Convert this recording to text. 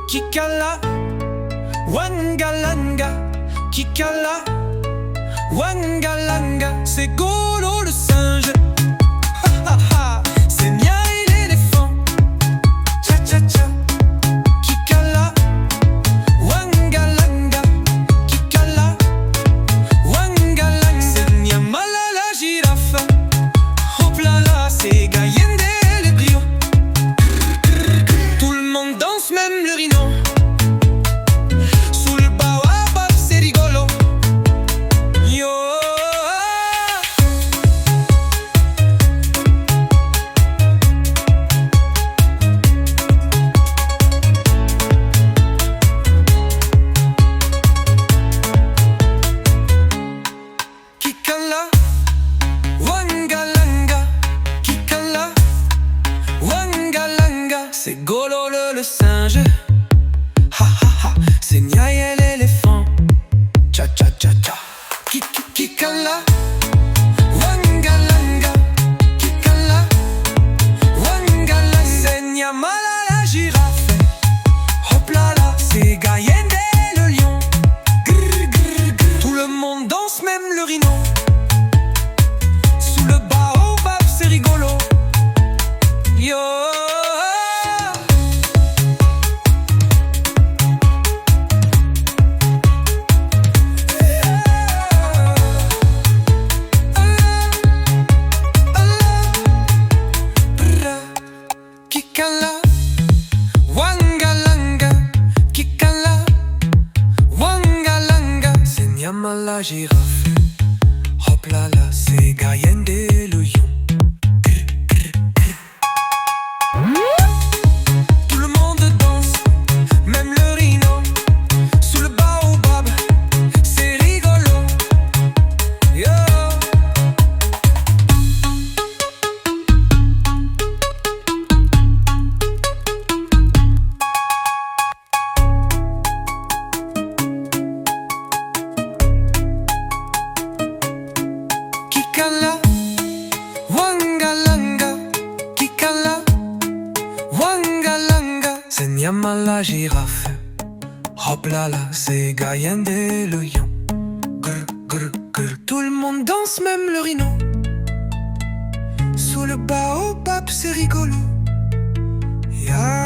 Kikala, Wangalanga, Kikala, Wangalanga, c'est Golo le singe. Ha ha ha, c'est Nia et l'éléphant. Cha cha cha. Kikala, Wangalanga, Kikala, Wangalanga, c'est Niamala la girafe. Hop là là, c'est Gayende le griot. Tout le monde danse, même le rhino. Sous le baobab, c'est rigolo. Yo. Kikala, Wangalanga, Kikala, Wangalanga, c'est Golo le singe. Ha ha ha, c'est Nia et l'éléphant. Cha cha cha cha. Kikala, Wangalanga, Kikala, Wangalanga, c'est Niamala la girafe. Hop là là, c'est Gayende le lion. Grr, grr, grr. Tout le monde danse, même le rhino. Sous le baobab, c'est rigolo. Yo. Kikala, Wangalanga, Kikala, Wangalanga, c'est Niama la girafe. Hop là là, c'est Gayende le lion. Grr, grr, grr. Tout le monde danse, même le rhino. Sous le baobab, c'est rigolo. Yo. Kikala, Wangalanga, Kikala, Wangalanga, c'est Niama la girafe. Hop là là, c'est Gayende le lion. Grr, grr, grr. Tout le monde danse, même le rhino. Sous le baobab, c'est rigolo. Ya.